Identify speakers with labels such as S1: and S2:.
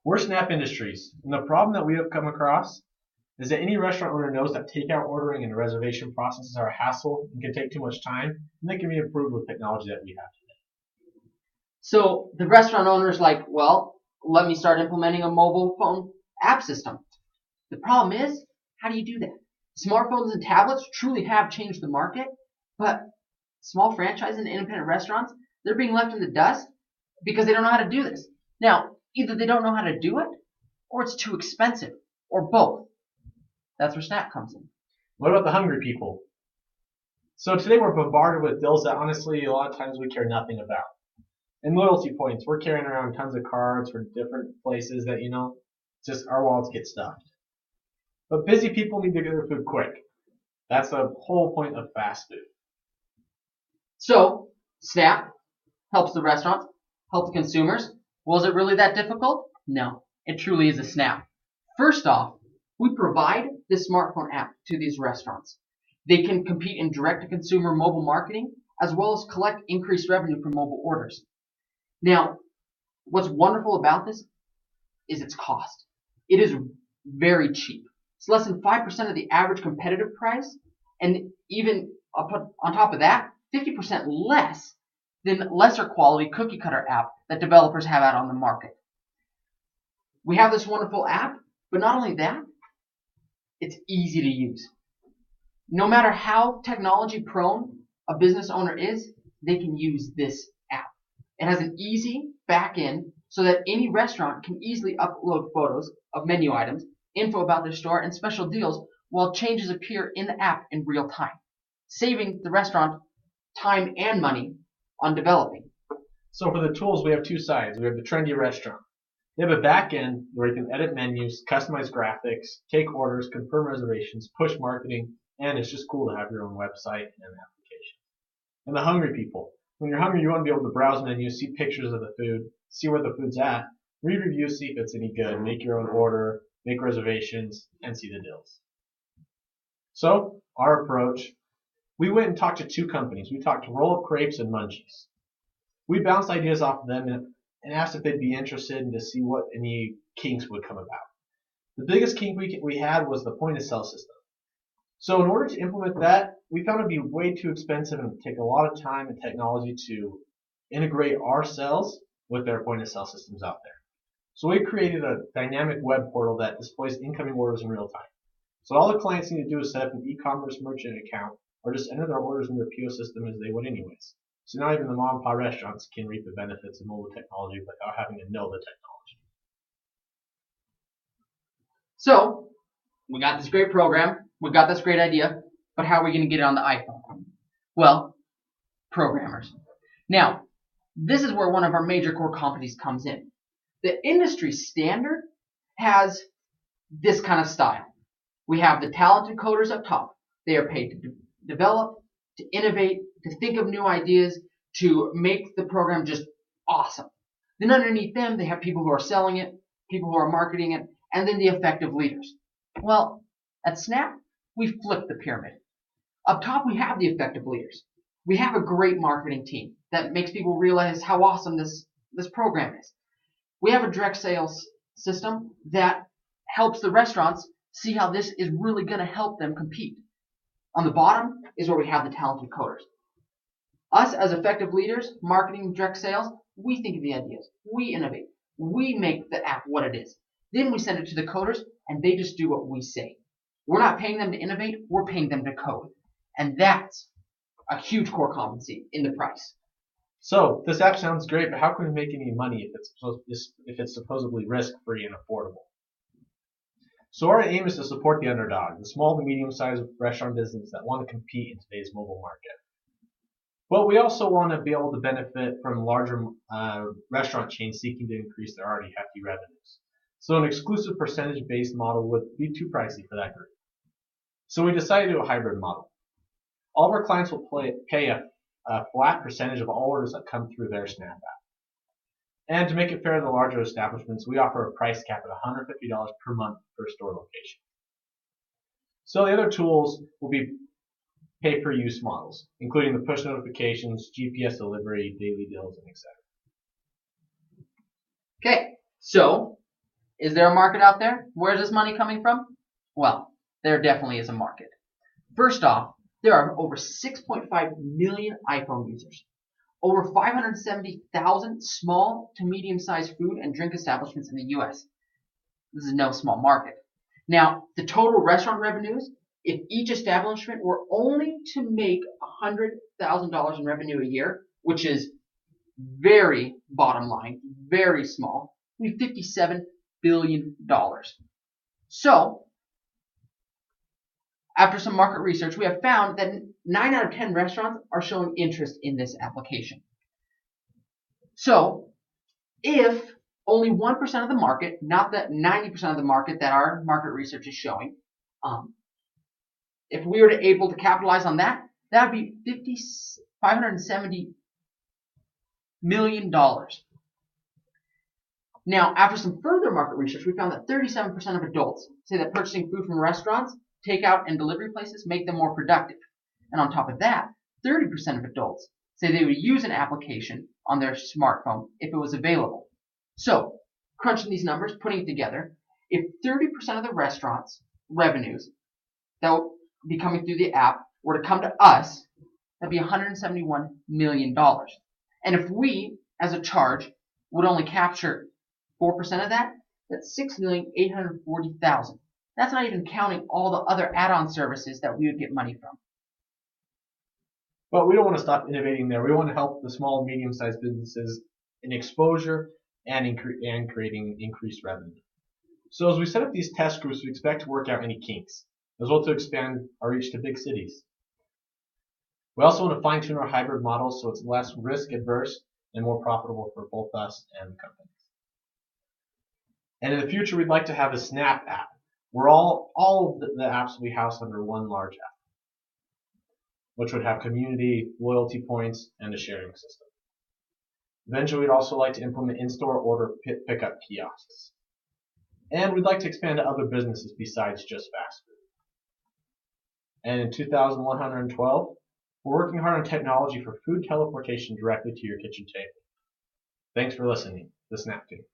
S1: We're Snap Industries, and the problem that we have come across is that any restaurant owner knows that takeout ordering and reservation processes are a hassle and can take too much time, and they can be improved with technology that we have.
S2: So the restaurant owner's like, well, let me start implementing a mobile phone app system. The problem is, how do you do that? Smartphones and tablets truly have changed the market, but small franchise and independent restaurants, they're being left in the dust because they don't know how to do this. Now, either they don't know how to do it, or it's too expensive, or both. That's where Snapp comes in.
S1: What about the hungry people? So today we're bombarded with deals that honestly a lot of times we care nothing about. And loyalty points, we're carrying around tons of cards for different places that, just our wallets get stuffed. But busy people need to get their food quick. That's the whole point of fast food.
S2: So, Snapp helps the restaurants, helps the consumers. Was it really that difficult? No, it truly is a snap. First off, we provide this smartphone app to these restaurants. They can compete in direct-to-consumer mobile marketing as well as collect increased revenue from mobile orders. Now, what's wonderful about this is its cost. It is very cheap. It's less than 5% of the average competitive price, and even on top of that, 50% less than lesser quality cookie cutter app that developers have out on the market. We have this wonderful app, but not only that, it's easy to use. No matter how technology prone a business owner is, they can use this app. It has an easy back end so that any restaurant can easily upload photos of menu items, info about their store, and special deals while changes appear in the app in real time, saving the restaurant time and money on developing.
S1: So for the tools, we have two sides. We have the trendy restaurant. They have a back end where you can edit menus, customize graphics, take orders, confirm reservations, push marketing, and it's just cool to have your own website and application. And the hungry people. When you're hungry, you want to be able to browse menus, see pictures of the food, see where the food's at, read reviews, see if it's any good, make your own order, make reservations, and see the deals. So, our approach, we went and talked to two companies. We talked to Roll Up Crepes and Munchies. We bounced ideas off of them and asked if they'd be interested and to see what any kinks would come about. The biggest kink we had was the point of sale system. So in order to implement that, we found it to be way too expensive and it would take a lot of time and technology to integrate our sales with their point of sale systems out there. So we created a dynamic web portal that displays incoming orders in real time. So all the clients need to do is set up an e-commerce merchant account or just enter their orders in their PO system as they would anyways. So now even the mom and pop restaurants can reap the benefits of mobile technology without having to know the technology.
S2: So, we got this great program, we got this great idea, but how are we going to get it on the iPhone? Well, programmers. Now, this is where one of our major core competencies comes in. The industry standard has this kind of style. We have the talented coders up top. They are paid to develop, to innovate, to think of new ideas, to make the program just awesome. Then underneath them, they have people who are selling it, people who are marketing it, and then the effective leaders. Well, at Snapp, we flipped the pyramid. Up top, we have the effective leaders. We have a great marketing team that makes people realize how awesome this program is. We have a direct sales system that helps the restaurants see how this is really going to help them compete. On the bottom is where we have the talented coders. Us as effective leaders, marketing, direct sales, we think of the ideas. We innovate. We make the app what it is. Then we send it to the coders, and they just do what we say. We're not paying them to innovate. We're paying them to code. And that's a huge core competency in the price.
S1: So this app sounds great, but how can we make any money if it's supposedly risk-free and affordable? So our aim is to support the underdog, the small to medium-sized restaurant business that want to compete in today's mobile market. But we also want to be able to benefit from larger restaurant chains seeking to increase their already hefty revenues. So an exclusive percentage-based model would be too pricey for that group. So we decided to do a hybrid model. All of our clients will pay a flat percentage of all orders that come through their Snapp app. And to make it fair to the larger establishments, we offer a price cap at $150 per month per store location. So the other tools will be pay-per-use models, including the push notifications, GPS delivery, daily deals, and etc.
S2: Okay, so Is there a market out there? Where's this money coming from? Well, there definitely is a market. First off, there are over 6.5 million iPhone users, over 570,000 small to medium-sized food and drink establishments in the US. This is no small market. Now, the total restaurant revenues, if each establishment were only to make $100,000 in revenue a year, which is very bottom line, very small, we have $57 billion. So, after some market research, we have found that 9 out of 10 restaurants are showing interest in this application. So, if only 1% of the market, not the 90% of the market that our market research is showing, if we were able to capitalize on that, that would be $570 million. Now, after some further market research, we found that 37% of adults say that purchasing food from restaurants, takeout, and delivery places make them more productive. And on top of that, 30% of adults say they would use an application on their smartphone if it was available. So, crunching these numbers, putting it together, if 30% of the restaurants' revenues that will be coming through the app were to come to us, that'd be $171 million. And if we, as a charge, would only capture 4% of that, that's $6,840,000. That's not even counting all the other add-on services that we would get money from.
S1: But we don't want to stop innovating there. We want to help the small and medium-sized businesses in exposure and creating increased revenue. So as we set up these test groups, we expect to work out any kinks, as well to expand our reach to big cities. We also want to fine-tune our hybrid model so it's less risk-adverse and more profitable for both us and the companies. And in the future, we'd like to have a Snapp app, where all of the apps will be housed under one large app, which would have community, loyalty points, and a sharing system. Eventually, we'd also like to implement in-store order pickup kiosks. And we'd like to expand to other businesses besides just fast food. And in 2112, we're working hard on technology for food teleportation directly to your kitchen table. Thanks for listening. The Snapp Team.